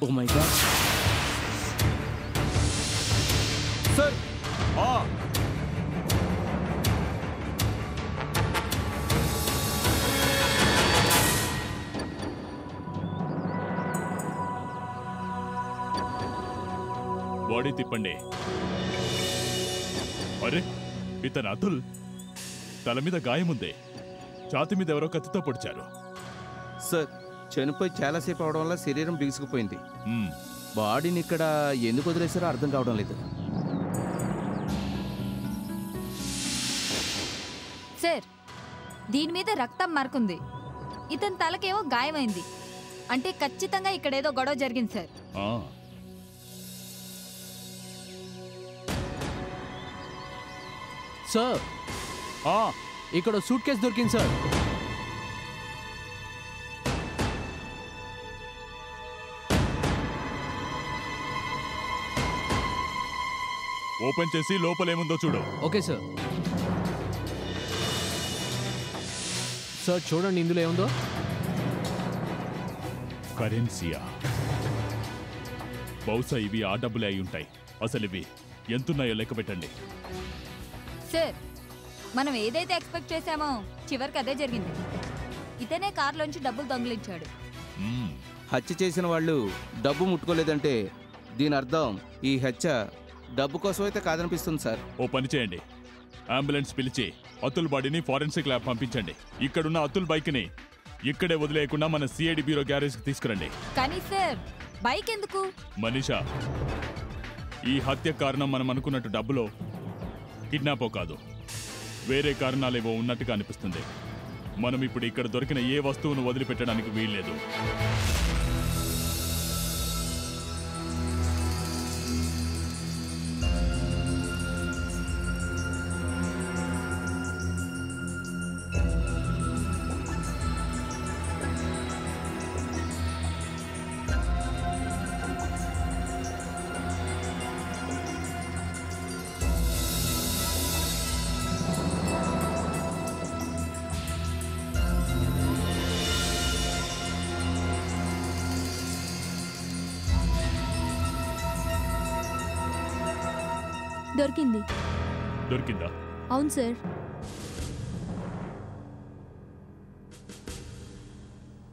Oh my God sir! Body తిప్పండి. అరే, ఇతను అతుల్. తల మీద గాయముంది. ఛాతి మీద ఎవరో కత్తితో పొడిచారు. సార్, చనిపోయి చాలాసేపు అవడం వల్ల శరీరం బిగుసుకుపోయింది. బాడీని ఇక్కడ ఎందుకు వదిలేసారో అర్థం కావడం లేదు. సార్, దీని మీద రక్తం మార్కుంది. ఇతని తలకేమో గాయమైంది. అంటే ఖచ్చితంగా ఇక్కడేదో గొడవ జరిగింది సార్. సార్, ఇక్కడ సూట్ కేసు దొరికింది సార్. ఓపెన్ చేసి లోపలేముందో చూడు. Okay sir. సార్ చూడండి, ఇందులో ఏముందో. కరెన్సీయా? బహుశా ఇవి ఆ డబ్బులే అయి ఉంటాయి. అసలు ఇవి ఎంతున్నాయో లెక్క పెట్టండి. సార్, మనం ఏదైతే ఎక్స్పెక్ట్ చేశామో చివరికి అదే జరిగింది. ఇతనే కారులోంచి డబ్బులు దొంగిలించాడు. హత్య చేసిన వాళ్ళు డబ్బు ముట్టుకోలేదంటే దీని అర్థం ఈ హత్య డబ్బు కోసం అయితే కాదనిపిస్తుంది సార్. ఓ పని చేయండి, అంబులెన్స్ పిలిచి అతుల్ బాడీని ఫారెన్సిక్ ల్యాబ్ పంపించండి. ఇక్కడున్న అతుల్ బైక్ని ఇక్కడే వదిలేయకుండా మన సిఐడి బ్యూరో గ్యారేజ్కి తీసుకురండి. కానీ సార్, బైక్ ఎందుకు? మనీషా, ఈ హత్య కారణం మనం అనుకున్నట్టు డబ్బులో కిడ్నాపో కాదు, వేరే కారణాలేవో ఉన్నట్టుగా అనిపిస్తుంది. మనం ఇప్పుడు ఇక్కడ దొరికిన ఏ వస్తువును వదిలిపెట్టడానికి వీల్లేదు. దొరికింది. దొరికిందా? అవును సార్.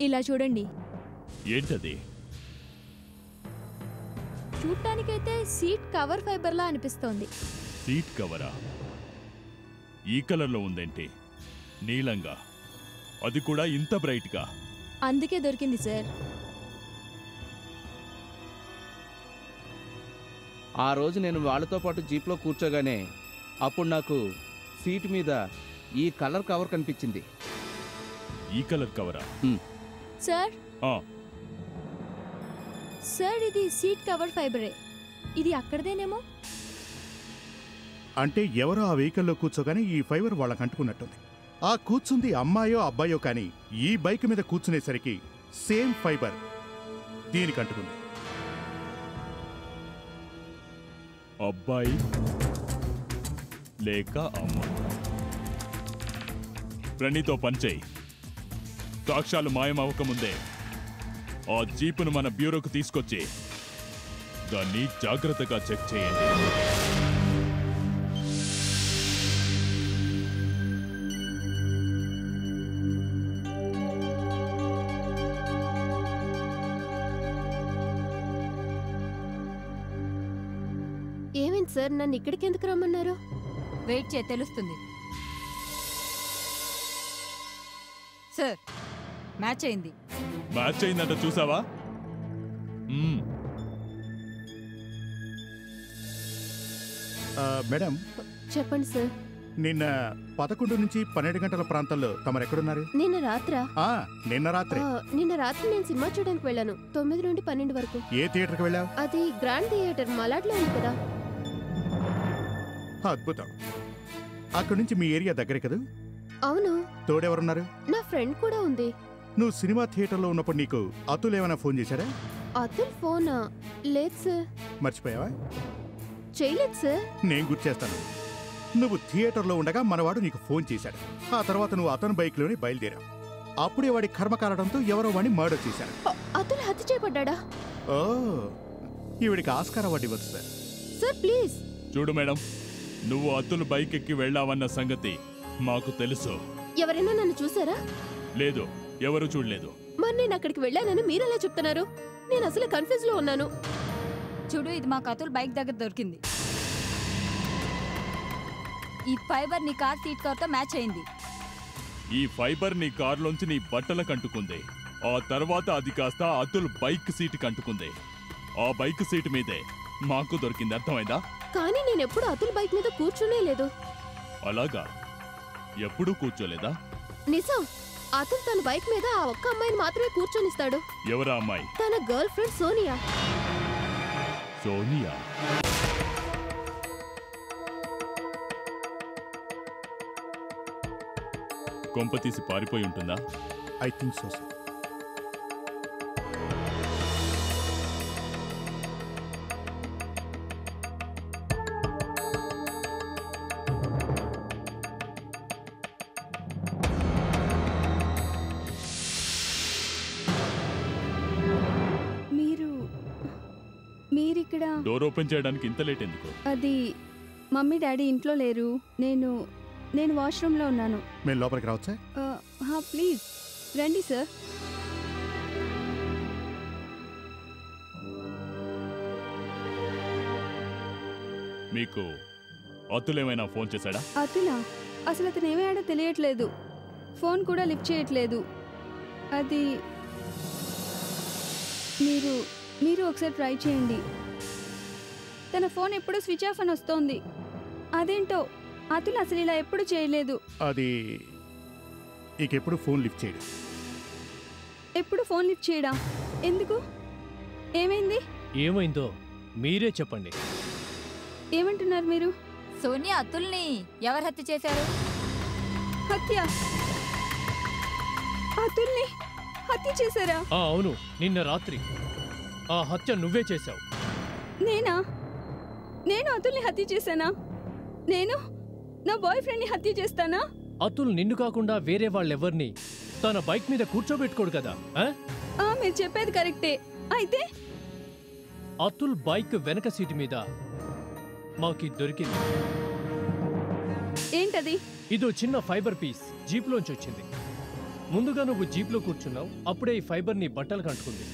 ఇలా చూడండి. ఏంటది? చూడటానికైతే సీట్ కవర్ ఫైబర్లా అనిపిస్తోంది. సీట్ కవరా? ఈ కలర్లో ఉందేంటి? నీలంగా, అది కూడా ఇంత బ్రైట్గా. అందుకే దొరికింది సార్. ఆ రోజు నేను వాళ్ళతో పాటు జీప్లో కూర్చోగానే అప్పుడు నాకు సీట్ మీద ఈ కలర్ కవర్ కనిపించింది. ఈ కలర్ కవరా? సార్, సార్ ఇది సీట్ కవర్ ఫైబరే. ఇది అక్కడదేనేమో. అంటే ఎవరో ఆ వెహికల్లో కూర్చోగానే ఈ ఫైబర్ వాళ్ళకి అంటుకున్నట్టుంది. ఆ కూర్చుంది అమ్మాయో అబ్బాయో కానీ ఈ బైక్ మీద కూర్చునేసరికి సేమ్ ఫైబర్ దీనికి అంటుకుంది. అబ్బాయి లేక అమ్మాయి? ప్రణీతో పనిచేయి. సాక్ష్యాలు మాయమవ్వకముందే ఆ జీపును మన బ్యూరోకు తీసుకొచ్చి దాన్ని జాగ్రత్తగా చెక్ చేయండి. ఏమైంది సార్? నన్ను ఇక్కడికి ఎందుకు రమ్మన్నారు? వెయిట్ చేయ, తెలుస్తుంది. సార్, మ్యాచ్ అయింది. మ్యాచ్ అయిందంట, చూసావా? మేడం, చెప్పండి సార్. నిన్న 11 నుంచి 12 గంటల ప్రాంతంలో తమరెక్కడున్నారు? నిన్న రాత్రా? నిన్న రాత్రి. నిన్న రాత్రి నేను సినిమా చూడడానికి వెళ్ళాను. 9 నుండి 12 వరకు. ఏ థియేటర్కి వెళ్ళావు? అది గ్రాండ్ థియేటర్ మలాడ్లో ఉంది కదా. అద్భుతం. అక్కడి నుంచి మీ ఏరియా దగ్గరే కదా? అవును. తోడెవరున్నారు? నా ఫ్రెండ్ కూడా ఉంది. నువ్వు సినిమా థియేటర్లో ఉన్నప్పుడు నీకు అతుల్ ఏమైనా ఫోన్ చేశాడా? అతుల్ ఫోనా? లేదు సార్. మర్చిపోయావా? చేయలేదు సార్. నేను గుర్తు చేస్తాను. నువ్వు థియేటర్లో ఉండగా మనవాడు నీకు ఫోన్ చేశాడు. ఆ తర్వాత నువ్వు అతని బైక్లోనే బయలుదేరావు. అప్పుడే వాడి కర్మ కారడంతో ఎవరో వాడిని మర్డర్ చేశారు. అతుల్ హత్య చేయబడ్డా? ఓ, ఈవిడికి ఆస్కార్ అవార్డు ఇవ్వచ్చు సార్. Sir please. చూడు మేడం, నువ్వు అతుల్ బైక్ ఎక్కి వెళ్ళావన్న సంగతి మాకు తెలుసు. ఎవరైనా నన్ను చూసారా? లేదు, ఎవరు చూడలేదు. మరి నేను అక్కడికి వెళ్ళానని మీరెలా చెప్తున్నారు? నేను అసలు కన్ఫ్యూజ్ లో ఉన్నాను. చూడు, ఇది మా అతుల్ బైక్ దగ్గర దొరికింది. ఈ ఫైబర్ నీ కార్ సీట్ కవర్తో మ్యాచ్ అయింది. ఈ ఫైబర్ నీ కారులోంచి నీ బట్టలకు అంటుకుంది. ఆ తర్వాత అది కాస్త అతుల్ బైక్ సీట్ కంటుకుంది. ఆ బైక్ సీట్ మీదే మాకు దొరికింది. అర్థమైందా? కానీ నేను ఎప్పుడు అతుల్ బైక్ మీద కూర్చునే లేదు. అలాగా? ఎప్పుడూ కూర్చోలేదా? నిజం. అతుల్ తన బైక్ మీద ఆ ఒక్క అమ్మాయిని మాత్రమే కూర్చొనిస్తాడు. ఎవరా అమ్మాయి? తన గర్ల్ ఫ్రెండ్ సోనియా. సోనియా? కొంప తీసి పారిపోయి ఉంటుందా? I think so sir. మీరిక్కడ? డోర్ ఓపెన్ చేయడానికి ఇంత లేట్ ఎందుకు? అది మమ్మీ డాడీ ఇంట్లో లేరు. నేను వాష్రూమ్లో ఉన్నాను. మేము లోపలికి రావచ్చా? ప్లీజ్ రండి సార్. మీకు అతుల్ ఏమైనా ఫోన్ చేశాడా? అతులా? అసలు అతను ఏమయ్యాడో తెలియట్లేదు. ఫోన్ కూడా లిఫ్ట్ చేయట్లేదు. అది మీరు ఒకసారి ట్రై చేయండి. తన ఫోన్ ఎప్పుడూ స్విచ్ ఆఫ్ అని వస్తోంది. అదేంటో అతుల్ అసలు ఇలా ఎప్పుడు చేయలేదు. అది ఎప్పుడు ఫోన్ లిఫ్ట్ చేయడం. ఎప్పుడు ఫోన్ లిఫ్ట్ చేయడా? ఎందుకు? ఏమైంది? ఏమైందో మీరే చెప్పండి. ఏమంటున్నారు మీరు? సోనియా అతుల్ని ఎవరు హత్య చేశారు? హత్య? అతుల్ని హత్య చేశారా? అవును, నిన్న రాత్రి ఆ హత్య నువ్వే చేశావు. నేను అతుల్ని హత్య చేశానా? నేను నా బాయ్ ఫ్రెండ్ని హత్య చేస్తానా? అతుల్ నిన్ను కాకుండా వేరే వాళ్ళెవర్ని తన బైక్ మీద కూర్చోబెట్టుకోడు కదా. మీరు చెప్పేది కరెక్టే. అయితే అతుల్ బైక్ వెనక సీటు మీద మాకి దొరికింది. ఏంటది? ఇదో చిన్న ఫైబర్ పీస్ జీప్లోంచి వచ్చింది. ముందుగా నువ్వు జీప్లో కూర్చున్నావు, అప్పుడే ఈ ఫైబర్ నీ బట్టలకు అంటుకుంది.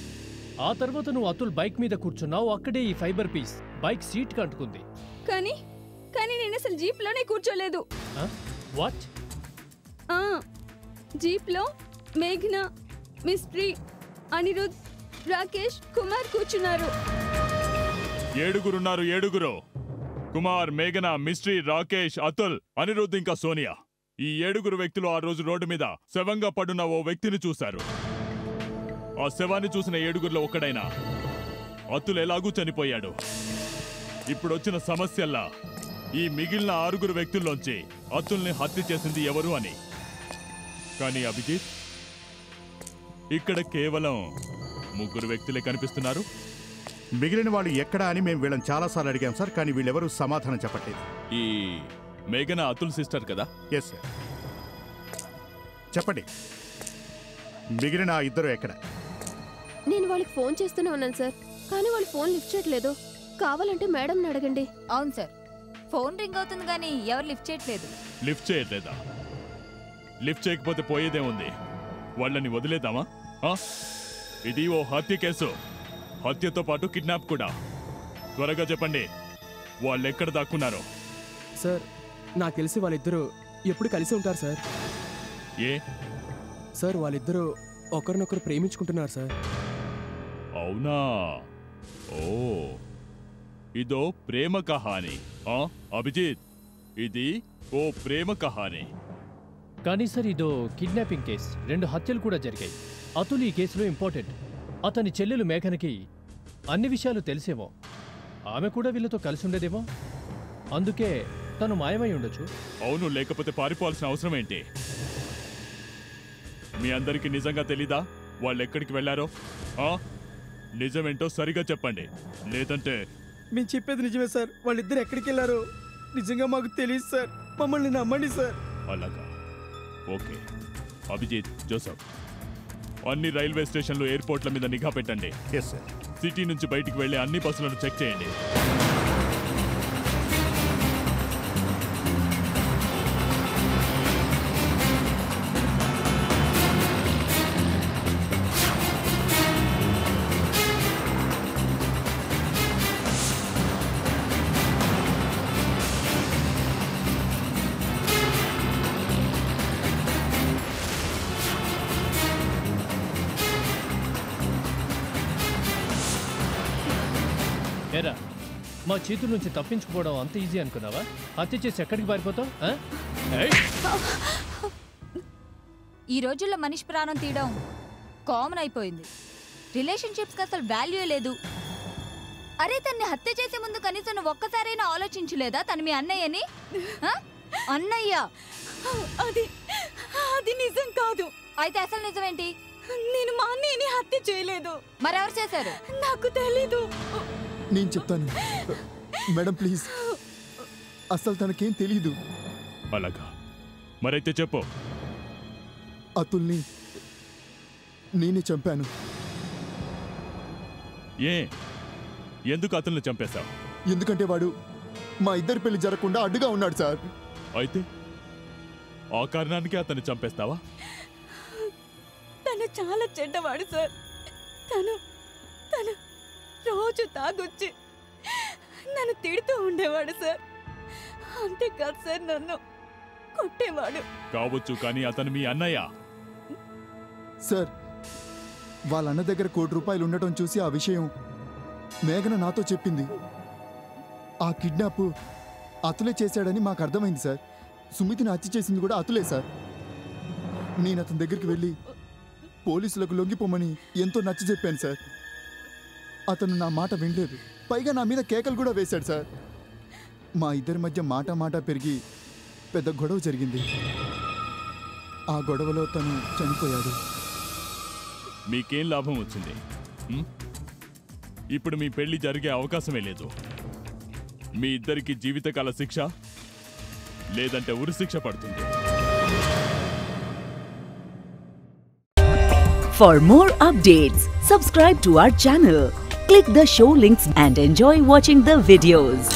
ఆ తర్వాత నువ్వు అతుల్ బైక్ మీద కూర్చున్నావు, అక్కడే ఈ ఫైబర్ పీస్ బైక్ సీట్ కి అంటుకుంది. కానీ నేను అసలు జీప్లోనే కూర్చోలేదు. వాట్? జీప్లో మేఘ్నా, మిస్ట్రీ, అనిరుద్, రాకేష్, కుమార్ కూర్చున్నారు. ఏడుగురున్నారు. ఏడుగురు. కుమార్, మేఘన, మిస్ట్రీ, రాకేష్, అతుల్, అనిరుద్ ఇంకా సోనియా. ఈ ఏడుగురు వ్యక్తులు ఆ రోజు రోడ్డు మీద శవంగా పడున్న ఓ వ్యక్తిని చూశారు. ఆ శవాన్ని చూసిన ఏడుగురిలో ఒక్కడైనా అతుల్ ఎలాగూ చనిపోయాడు. ఇప్పుడొచ్చిన సమస్యల్లా ఈ మిగిలిన 6 వ్యక్తుల్లోంచి అతుల్ని హత్య చేసింది ఎవరు అని. కానీ అభిజిత్, ఇక్కడ కేవలం 3 వ్యక్తులే కనిపిస్తున్నారు. మిగిలిన వాళ్ళు ఎక్కడా అని మేము వీళ్ళని చాలాసార్లు అడిగాం సార్, కానీ వీళ్ళెవరూ సమాధానం చెప్పట్లేదు. ఈ మేఘన అతుల్ సిస్టర్ కదా? Yes sir. చెప్పండి, మిగిలిన 2 ఎక్కడ? నేను వాళ్ళకి ఫోన్ చేస్తూనే ఉన్నాను సార్, కానీ వాళ్ళు ఫోన్ లిఫ్ట్ చేయట్లేదు. కావాలంటే మేడంని అడగండి. అవును సార్, ఫోన్ రింగ్ అవుతుంది కానీ ఎవరు లిఫ్ట్ చేయట్లేదు. లిఫ్ట్ చేయట్లేదా? లిఫ్ట్ చేయకపోతే పోయేదేముంది? వాళ్ళని వదిలేద్దామా? ఇది ఓ హత్య కేసు. హత్యతో పాటు కిడ్నాప్ కూడా. త్వరగా చెప్పండి, వాళ్ళెక్కడ దాక్కున్నారో. సార్, నాకు తెలిసి వాళ్ళిద్దరూ ఎప్పుడు కలిసి ఉంటారు సార్. ఏ సార్, వాళ్ళిద్దరూ ఒకరినొకరు ప్రేమించుకుంటున్నారు సార్. అవునా? ఓ, ఇదో ప్రేమ కహాని. అభిజిత్, ఇది ఓ ప్రేమ కహాని. కానీ సార్, ఇదో కిడ్నాపింగ్ కేసు. 2 హత్యలు కూడా జరిగాయి. అతుల్ ఈ కేసులో ఇంపార్టెంట్. అతని చెల్లెలు మేఘనకి అన్ని విషయాలు తెలిసేమో. ఆమె కూడా వీళ్ళతో కలిసి ఉండేదేమో. అందుకే తను మాయమై ఉండొచ్చు. అవును, లేకపోతే పారిపోవాల్సిన అవసరం ఏంటి? మీ అందరికీ నిజంగా తెలీదా వాళ్ళెక్కడికి వెళ్లారో? నిజమేంటో సరిగా చెప్పండి, లేదంటే. మేము చెప్పేది నిజమే సార్. వాళ్ళిద్దరు ఎక్కడికి వెళ్ళారో నిజంగా మాకు తెలియదు సార్. మమ్మల్ని నమ్మండి సార్. అలాగా? ఓకే. అభిజిత్, జోసఫ్, అన్ని రైల్వే స్టేషన్లు, ఎయిర్పోర్ట్ల మీద నిఘా పెట్టండి. Yes sir. సిటీ నుంచి బయటికి వెళ్లే అన్ని బస్సులను చెక్ చేయండి. ఏరా మా చేతుల నుంచి తప్పించుకోవడం అంత ఈజీ అనుకున్నావా? హత్య చేసి ఎక్కడికి పారిపోతావు? ఈ రోజుల్లో మనిషి ప్రాణం తీయడం కామన్ అయిపోయింది. రిలేషన్షిప్స్కి అసలు వాల్యూ లేదు. అరే తన్ని హత్య చేసే ముందు కనీసం నువ్వు ఒక్కసారైనా ఆలోచించలేదా తను మీ అన్నయ్యని? అన్నయ్య అది అది నిజం కాదు. అయితే అసలు నిజమేంటి? నేను మా అన్నయ్యని హత్య చేయలేదు. మరెవరు చేశారు? నాకు తెలీదు. నేను చెప్తాను మేడం ప్లీజ్. అసలు తనకేం తెలీదు. అలాగా? మరైతే చెప్పు. అతుల్ని నేనే చంపాను. ఎందుకు అతన్ని చంపేశావు? ఎందుకంటే వాడు మా ఇద్దరి పెళ్లి జరగకుండా అడ్డుగా ఉన్నాడు సార్. అయితే ఆ కారణానికి అతన్ని చంపేస్తావా? తను చాలా చెడ్డవాడు సార్. తను రోజు తాగొచ్చి నన్ను తిడుతూ ఉండేవాడు సార్. అంతేకాదు సార్ నన్ను కొట్టేవాడు. కావచ్చు, కానీ అతను మీ అన్నయ్య. సార్ వాళ్ళ అన్న దగ్గర ₹1,00,00,000 ఉండటం చూసి ఆ విషయం మేఘన నాతో చెప్పింది. ఆ కిడ్నాప్ అతులే చేశాడని మాకు అర్థమైంది సార్. సుమితిని హత్య చేసింది కూడా అతులే సార్. నేను అతని దగ్గరికి వెళ్ళి పోలీసులకు లొంగిపోమని ఎంతో నచ్చ చెప్పాను సార్. అతను నా మాట వినలేదు. పైగా నా మీద కేకలు కూడా వేశాడు సార్. మా ఇద్దరి మధ్య మాట పెరిగి పెద్ద గొడవ జరిగింది. ఆ గొడవలో తను చనిపోయాడు. మీకేం లాభం వచ్చింది? ఇప్పుడు మీ పెళ్లి జరిగే అవకాశమే లేదు. మీ ఇద్దరికి జీవితకాల శిక్ష లేదంటే ఉరిశిక్ష పడుతుంది. For more updates, subscribe to our channel, click the show links and enjoy watching the videos.